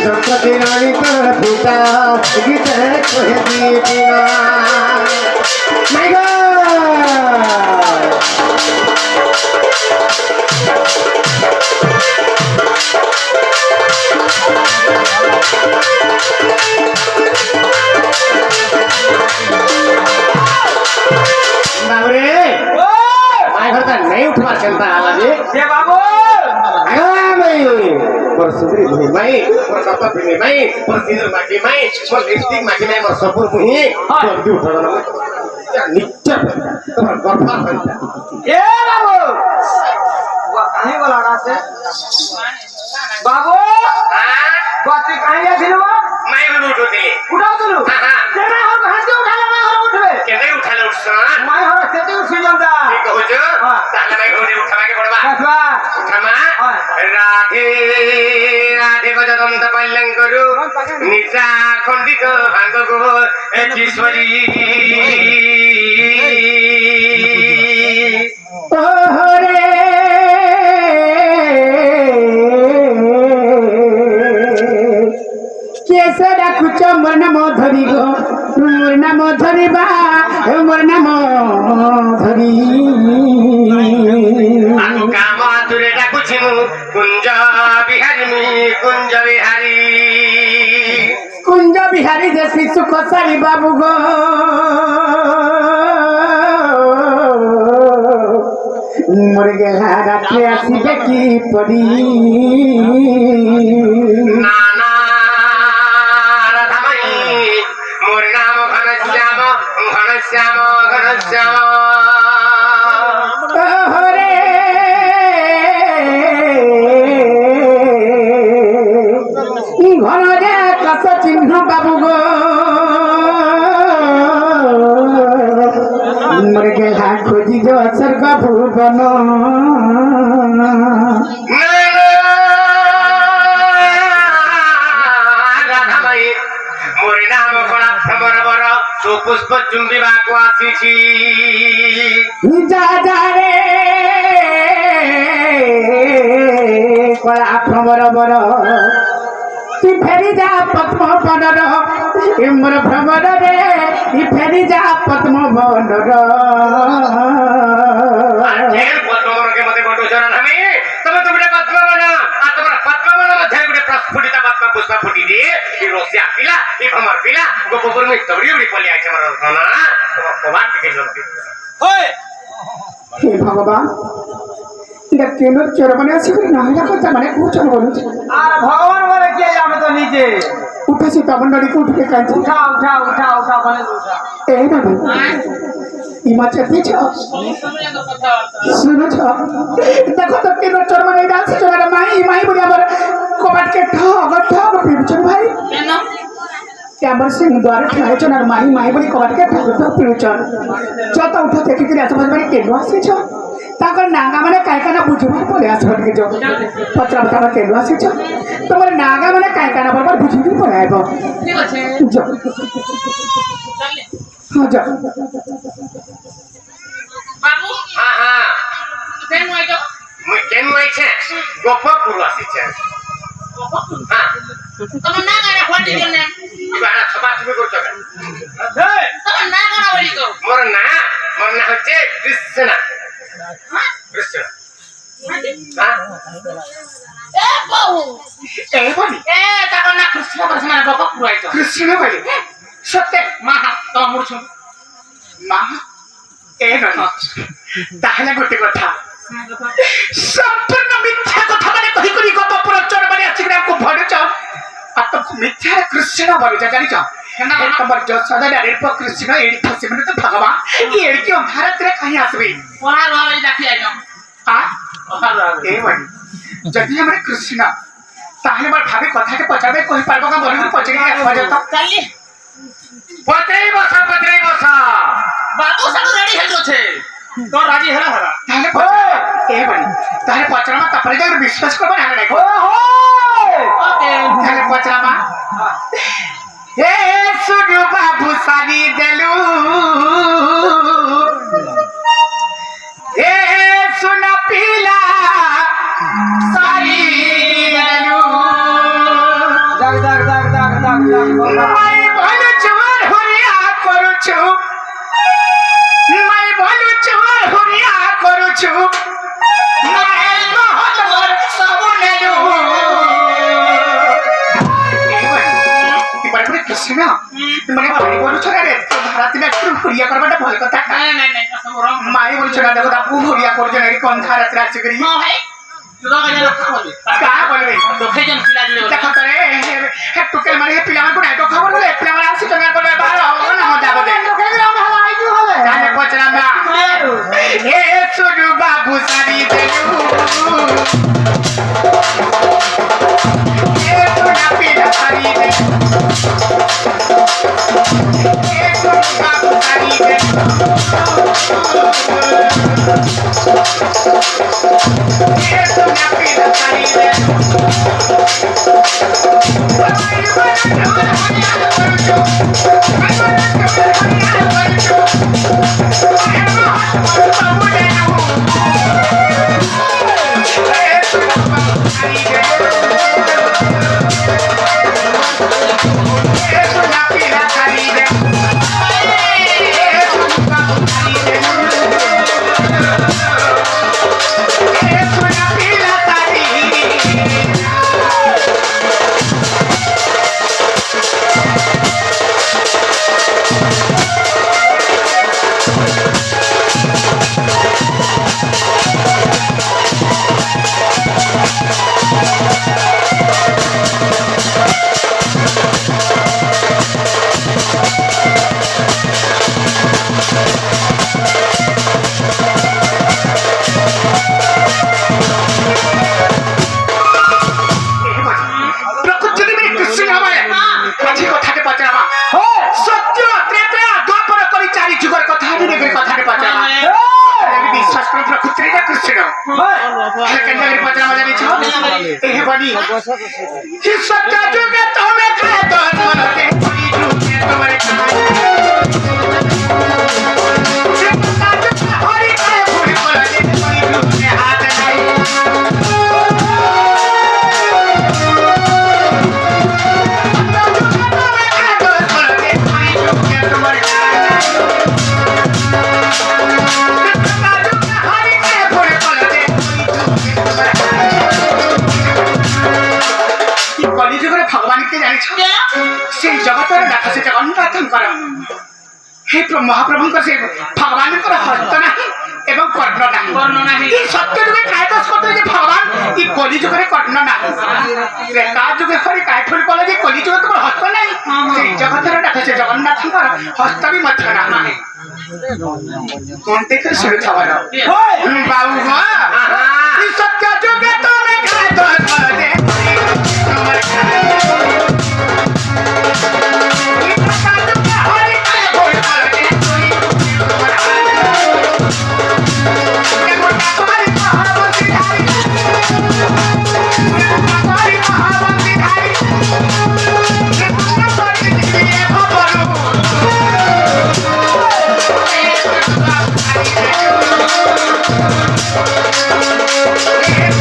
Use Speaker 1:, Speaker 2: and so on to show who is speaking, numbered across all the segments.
Speaker 1: জগতে রানী তোর পিতা গীতে কহে দিবি না নাই গো बाबरे माय घर का नहीं उठवा चलता आलाजी
Speaker 2: ये बाबू
Speaker 1: भाई पर सुधरी भूमि भाई पर कपा भूमि भाई पर सिंदूर माटी भाई पर लिपस्टिक माटी भाई पर सपुर भूमि पर दी उठा ना क्या नित्य तुम्हारा गरफा बनता
Speaker 2: ये बाबू वो कहीं वाला रात है बाबू बात कहीं गया थी वो
Speaker 1: मैं भी उठो थे
Speaker 2: उठाओ तो लो
Speaker 1: हां
Speaker 2: तेरे हम हंस के उठा लेना हम उठवे
Speaker 1: कैसे उठा लो सा
Speaker 2: मैं हम सेते उठ जाता
Speaker 1: ठीक हो जो ताला मैं घोड़े उठावा के पड़वा
Speaker 2: बसवा
Speaker 1: उठामा राधे राधे बजदम तपल्लं करू निजा खंडित भांग गो ईश्वरी ओरे कैसे डाकुच मोर नाम धरी गो मोर नाम धरिबा मोर नाम धरी आगो काम तुरे डाकुछि कुंज बिहारी जे शिशु कसारी बाबू गो मोर गेला रात्रि आसिबे की परी नाना राधामयी मोर नाम घनश्याम घनश्याम घनश्याम ओरे घन रे कस चिन्ह बाबू गो मोर गेला खोजी जो स्वर्ग भुवन राधामयी मोर नाम बड़ा भ्रमर बर तो पुष्प चुंबिबाको आसीछि जा जा रे कला भ्रमर बर तू फेरी जा पद्म बनर मोर भ्रमर रे तू फेरी जा पद्म बनर ढेर पद्मर के मते बटो चरण हमें तमे तो बिना पद्म बना आ तमरा पद्म बना मध्ये बिना प्रस्फुटित पद्म पुष्प फुटी दे ई रोसिया पिला ई भमर पिला गोबर में तबड़ी बड़ी पली आछे मारा सोना भगवान के जल्दी ओए हे भगवान इधर केनो चरमने आसी कर ना या কথা মানে पूछन बोलू
Speaker 2: আর ভগবান বলে কি আমি তো নিজে
Speaker 1: उठासी तबन डरी को उठ के कांची
Speaker 2: उठा उठा उठा उठा बोले उठा
Speaker 1: ए बाबू इमाचे पीछे सुनो छ देखो तो केनो चरमने डांस चला माई माई बोली हमर कोबाट के ठग ठग पिरचन भाई केनो कैमर से द्वार ठग चना माई माई बोली कोबाट के ठग ठग पिरचन जत उठा देखि के आसपास में केनो आसी छ ताकर नागा माने काय काना बुझबा पले आसबट के जो पत्रा पत्रा केनो आसी छ तमर नागा माने काय काना बरबर बुझबी पले आइबो ठीक আছে जो चल हां जा
Speaker 3: बाबू
Speaker 1: हां हां
Speaker 3: केन होय तो
Speaker 1: केन होय छे गोपपुर आसी छे हां
Speaker 3: तमन ना गाना खोटी जने
Speaker 1: बारा सभा सुबे करछो
Speaker 2: ए
Speaker 3: तमन ना गाना बोली को
Speaker 1: मोर ना हচ্ছে कृष्ण कृष्ण हां
Speaker 3: ए बाबू
Speaker 1: ए बोली
Speaker 3: ए तमन ना कृष्ण कृष्ण ना बाबा पुराई तो
Speaker 1: कृष्ण बोली सत्य
Speaker 3: माहा तो मुरछु
Speaker 1: মা এ না তাহলে গোটে কথা সম্পূর্ণ মিথ্যা কথা মানে কই করি গপ প্রচার মানে আছে কি আমকো ভড়ছ আর তো মিথ্যা কৃষ্ণ বলে জানি তো কেন তোমার যশোদা ডাইরেক্ট কৃষ্ণ এডি ফসে মানে তো ভগবান এই এডি কি भारत রে কাহি আসবে
Speaker 3: ওরা রই দেখি আইনো
Speaker 1: আ এ বলি যদি আমরা কৃষ্ণ তাহলে আমার ভাবে কথাকে পচাবে কই পারবো না বলি পচে আসবা যত
Speaker 3: চালি
Speaker 1: পত্রেই বসা
Speaker 3: बाबू सब रेडी हेलो छे
Speaker 2: तो राजी हेला हरा
Speaker 1: তাহলে এ বলি তাহলে পচরামা তারপরে যে বিশ্বাস করবে না নাই
Speaker 2: ओ हो
Speaker 3: ओके
Speaker 1: তাহলে পচরামা এ সুডু বাবু সানি দেলু এ সোনা পিলা সানি দেলু বলছো মায়ের মহতর সবনে কৃষ্ণ মানে ভাই বলছো রে তো ভাড়া তুমি একটু হরিয়া করবাটা ভালো কথা
Speaker 3: নাই নাই নাই সব রং
Speaker 1: মাই বলছো না দেখো আপু হরিয়া করছো না কোন ধারাতে আছে করি
Speaker 3: না ভাই তুই তো গেল খাবলি
Speaker 1: কা বলবে
Speaker 3: তোকে জন পিলা দিলে
Speaker 1: দেখো তো রে হে টুকেল মানে পিলামান কোন এত খবর বলে পিলামান আসি তো না বলে বার হবে না মজা হবে
Speaker 2: তোকে গ্রাম ভালো আই কি হবে
Speaker 1: জানে পচরা না হে সুরু বাবু সারি দেলু হে সোনা পিলা সারি দেলু হে সুরু বাবু সারি দেলু হে সোনা পিলা সারি দেলু সেই জগতের দেখা সে জগন্নাথ কর হে মহাপ্রভুଙ୍କ ସେ ଭଗବାନଙ୍କର ହସ୍ତ ନାହିଁ ଏବଂ କର୍ଣ୍ଣ ନାହିଁ ଏ ସତ୍ୟ ଯୁଗେ କାୟଦୋଷ କରୁଥିଲେ ଯେ ଭଗବାନ ଏ କଲି ଯୁଗରେ କର୍ଣ୍ଣ ନାହିଁ ତ୍ରେତା ଯୁଗେ ହରି କାୟଫୁଲ କଲେ ଯେ କଲି ଯୁଗରେ ତୁମର ହସ୍ତ ନାହିଁ ସେଇ ଜଗତର ଡାକ ସେ ଜଗନ୍ନାଥଙ୍କର ହସ୍ତ ବି ମଧ୍ୟ ନାହିଁ কোন থেকে শুরু খবর বাবু এই সত্য যুগে তুমি কায়দোষ করলে তোমার Yeah.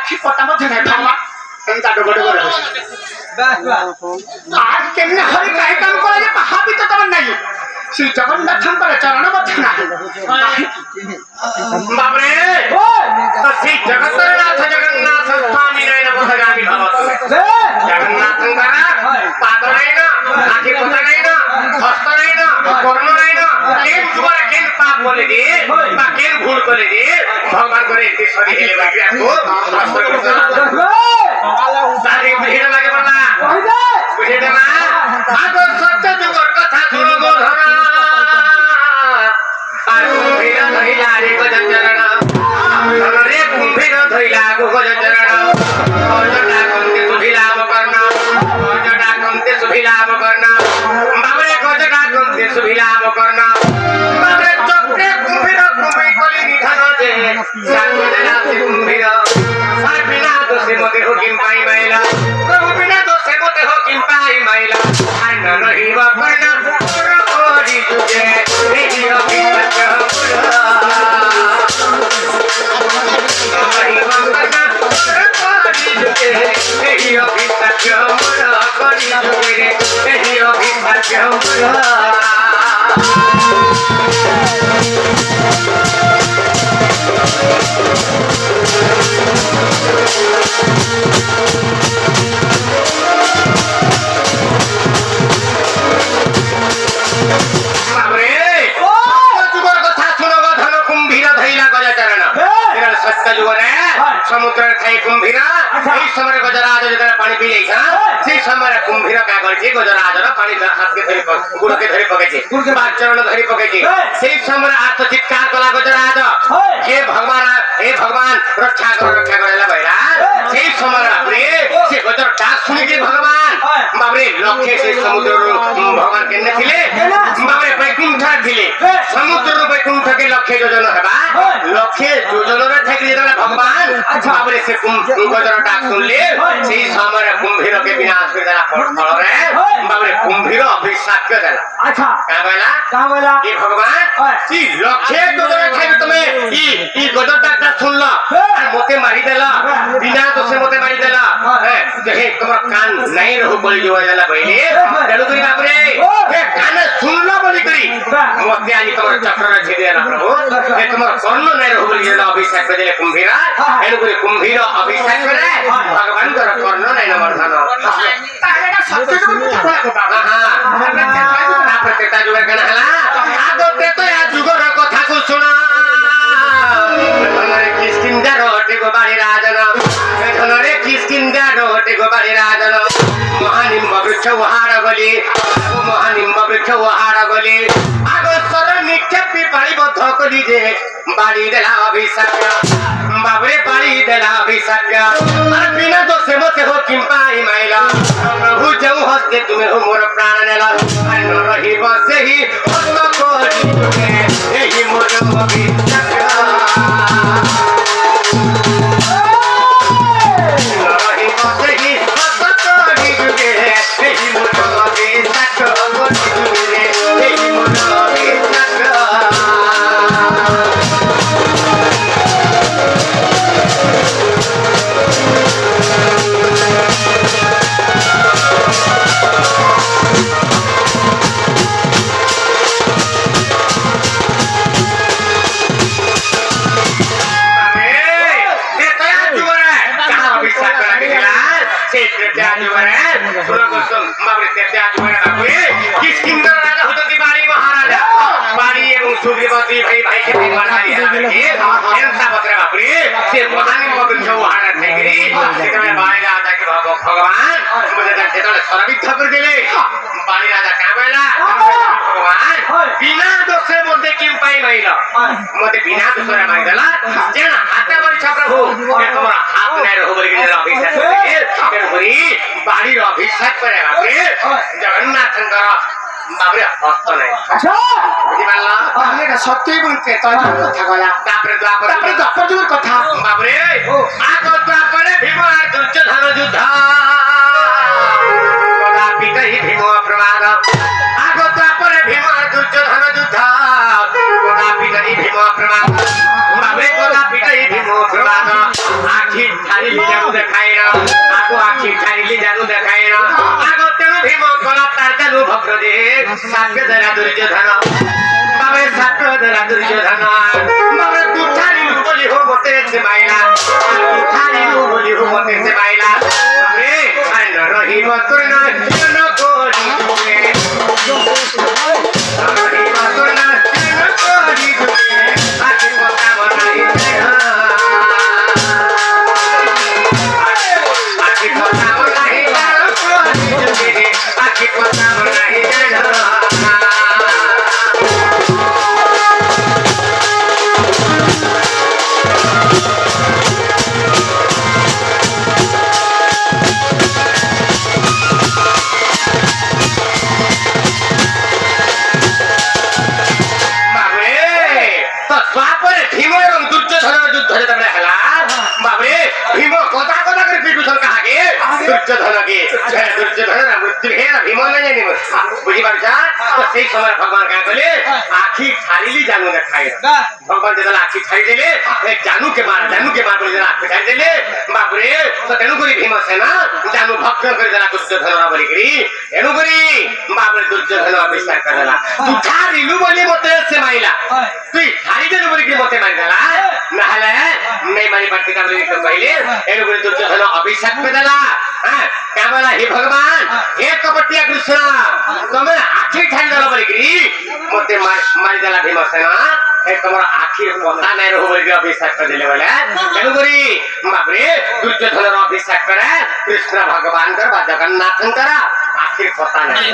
Speaker 1: আখি পতা মধ্যে নাই ভাঙা এনতা ডগডগ করে বসে
Speaker 2: বাস বাস
Speaker 1: আর কেমনে হরি কাই কাম করে যে হাবি তো তোমার নাই শ্রী জগন্নাথ করে চরণ মধ্যে নাই
Speaker 3: বাবরে তো সেই জগতের নাথ জগন্নাথ স্বামী নাই না বোঝা যাবি ভাবত জগন্নাথ করা পাদ নাই না আখি পতা নাই না হস্ত নাই না কর্ণ নাই না কেন তোমার কেন পাপ বলে দি বা কেন ভুল করে দি ভগবান করে একটি সরি হেলে বাকি আসো তাদের ভিড় লাগে বলা বুঝে দেবা আগর সত্য যুগর কথা শুনো গো ধরা আর কুম্ভীর ধইলা রে গজচরণ ধরে কুম্ভীর ধইলা গো গজচরণ গজটা কমতে সুধিলা মকর্ণ গজটা কমতে সুধিলা মকর্ণ বাবরে গজটা কমতে সুধিলা মকর্ণ বাবরে চক্রে কুম্ভীর কুম্ভী কলি নিধান যে সাগরে রাতে কুম্ভীর সার বিনা দোষে মতে হুকিম পাই মাইলা প্রভু বিনা দোষে মতে হুকিম পাই মাইলা আর ন রহিব কর্ণ করি যুগে এই অভিজ্ঞতা সমুদ্রের খাই কুম্ভীরা এই সময় গজরাজ যেটা পানি পিয়ে যাইছা সেই সময় কুম্ভীর কা করছে গজরাজর পানি হাতকে ধরে গুড়কে ধরে পকেছে পাঁচ চরণ ধরে পকেছে সেই সময় আত্ম চিৎকার কলা গজরাজ হে ভগবান রক্ষা করে বাইরা সেই সময় বাবরে সে গজর ডাক শুনিকি ভগবান বাবরে লক্ষ্যে সেই সমুদ্র ভগবান কেনে ছিলে বাবরে বৈকুণ্ঠ ছিলে সমুদ্র বৈকুণ্ঠকে লক্ষ্যে যোজন হেবা লক্ষ্যে যোজনরে থাকি যেটা ভগবান বাবরে সে গজর ডাক শুনলে সেই সময় কুম্ভীরকে বিনাশ করে দেলা ফলরে বাবরে কুম্ভীর অভিশাপ করে দেলা
Speaker 2: আচ্ছা
Speaker 3: কা বলা এই ভগবান সেই লক্ষ্যে যোজনরে থাকি তুমি ই গজর ডাকটা শুনল আর মতে মারি দেলা বিনা দোষে মতে মারি দেলা হ্যাঁ হে তোমার কান নাই রহু বলি জোয়া দেলা বইলে তেলু করি বাবরে হে কানে শুনলো বলি করি মতে আনি তোমার চক্ররে ছেড়ে দেলা প্রভু হে তোমার কর্ণ নাই রহু বলি দেলা অভিশাপ করে দিলে কুম্ভীরা তেলু করি কুম্ভীর অভিশাপ করে ভগবান তোর কর্ণ নাই না বর্ধন
Speaker 1: তাহলে এটা সত্য কথা বলা বাবা
Speaker 3: তারপরে তেতা যুগের কেন হেলা আগর তেতয়া যুগর কথা কু শোনা ধনরে কিষ্কিন্ধা রটে গো বাড়ি রাজন ধনরে কিষ্কিন্ধা রটে গো বাড়ি রাজন মহানিম্ব বৃক্ষ ওহার গলি মহানিম্ব বৃক্ষ ওহার গলি আগস্বর নিক্ষেপি পাড়িবদ্ধ করি যে বাড়ি দেলা অভিশাপ বাবরে বাড়ি দেলা অভিশাপ আর বিনা দোষে মতে হো কিম্পাই মাইলা প্রভু যেউ হস্তে তুমি হো মোর প্রাণ নেলা আর ন রহিব সেই হস্ত করি তুমি এই মোর অভিশাপ রহিব সেই হস্ত করি যুগে এই মোর অভিশাপ করি যুগে এই মোর অভিশাপ सूर्यवती भाई भाई के भगवान हरि के एंता बकरे बापरे से प्रधान में बकरे हार थेगिरी सेतमे बाणी राजा के भगवान मुझे जेतले सरबित कर दिले बाणी राजा का बेला भगवान बिना दोषे मध्य किम पाई माइला मते बिना दोषरे माइ देला जेन हाते बरि छ प्रभु तुम्हारा हाथ नै रहो बलि के अभिषेक के करी बाणी रो अभिषेक करे बापरे जगन्नाथंकर बाबरे हस्त नै
Speaker 1: আচ্ছা
Speaker 3: বুঝি পারলা
Speaker 1: তাহলে এটা সত্যই বলতে তোর কথা বলা
Speaker 3: তারপরে দ্বাপর
Speaker 1: যুগের কথা
Speaker 3: বাবরে আগত দ্বাপরে ভীম আর দুর্যোধন যুদ্ধ কদাপি কহি ভীম প্রমাদ আগত দ্বাপরে ভীম আর দুর্যোধন যুদ্ধ কদাপি কহি ভীম প্রমাদ বাবরে কদাপি কহি ভীম প্রমাদ আখি ଛାଡ଼ିଲି ଜାନୁ ଦେଖାଏନ ଆଗ ଆଖି ଛାଡ଼ିଲି ଜାନୁ ଦେଖାଏନ ଆଗ ତେଣୁ ଭୀମ କଳା ତାର ଜାନୁ ଭକ୍ର ଦେ ସାକ୍ଷ୍ୟ ଦେଲା ଦୁର୍ଯ୍ୟୋଧନ বাবে সাক্ষ্য দেলা দুর্যোধন বাবে তু ছাড়িলু বলি হো মতে সে মাইলা তু ছাড়িলু বলি হো মতে সে মাইলা বাবে আইন রহিব তোর না জন করি দুবে রহিব তোর না জন করি দুবে আকি কথা বনাই আকি কথা বনাই আকি কথা বনাই দুর্যোধন মৃত্যু হেলা ভীম না জানি বুঝি পারছ তো সেই সময় ভগবান কা কলে আখি ছাড়িলি জানু দেখাই ভগবান যেটা আখি ছাড়ি দেলে জানুকে মার বলে যেটা আখি ছাড়ি দেলে বাবরে তো তেণু করি ভীমসেনা জানু ভক্ত করে দেলা দুর্যোধন বলি করি এণু করি বাবরে দুর্যোধন আবিষ্কার করে দেলা তু ছাড়িলু বলি মতে সে মাইলা তুই ছাড়ি দেলু বলি কি মতে মারি দেলা না হলে নেই মারি পারতে কা বলি তো কইলে এণু করি দুর্যোধন অভিশাপ করে দেলা হ্যাঁ কেবলা হে ভগবান হে কপটিয়া কৃষ্ণ তুমি আখি ছাড়ি দেলা বলি কি মতে মারি দেলা ভীমসেনা তোমার আখির কথা নাই রহব বলি অভিশাপ করে দিলে বলে কেন করি বাপরে দুর্যোধনের অভিশাপ করে কৃষ্ণ ভগবানଙ୍କର বা জগন্নাথଙ୍କର আখির কথা নাই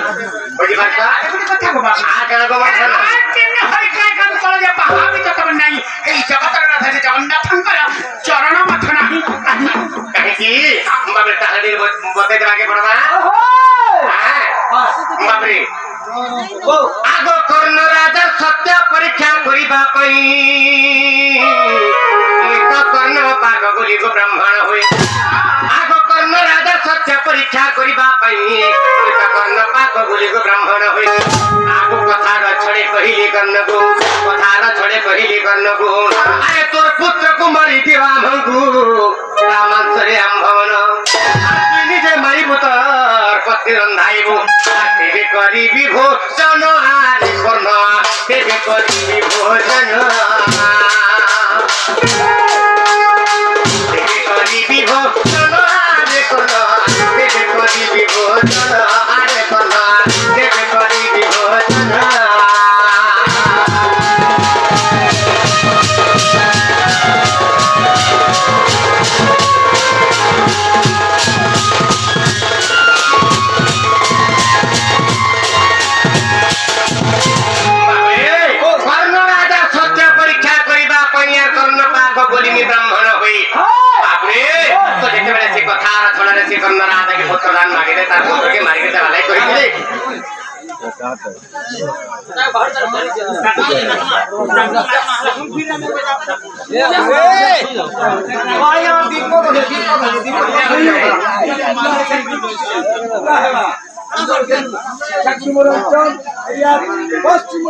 Speaker 3: বুঝি পারছ
Speaker 1: এগুলি কথা গো বাবা
Speaker 3: আর কেন গো মাছ না
Speaker 1: কেন হরি কায় কাম চলে যা পাহাবি তো তবে নাই এই জগতের নাথ যে জগন্নাথଙ୍କର চরণ মাথ নাই
Speaker 3: কাহিকি বাপরে তাহাদের বতে দেবাকে পড়বা হ্যাঁ বাপরে আগ কর্ণ রাজা সত্য পরীক্ষা করিবা পাই কর্ণ পাগ বলি গো ব্রাহ্মণ হয়ে আগ কর্ণ রাজা সত্য পরীক্ষা করিবা পাই কর্ণ পাগ বলি গো ব্রাহ্মণ হয়ে আগ কথার ছড়ে কহিলি কর্ণ গো কথার ছড়ে কহিলি কর্ণ গো আরে তোর পুত্র কুমারী দেবা মঙ্গু রামান্তরে আম্ভবন নিজে মারিব তোর পতি রন্ধাইব তেবে করিবি ভোজন আরে কর্ণ তেবে করিবি ভোজন তেবে করিবি ভোজন আরে কর্ণ তেবে করিবি ভোজন আরে কর্ণ তেবে করিবি ভোজন ব্রাহ্মণ হই বাপরে তো যেতেবেলে সে কথার ছড়ারে সে কর্ণ রাজাকে পুত্রদান মাগিলে তার পুত্রকে মারিকে দেওয়ালাই করেছিলে
Speaker 2: পশ্চিম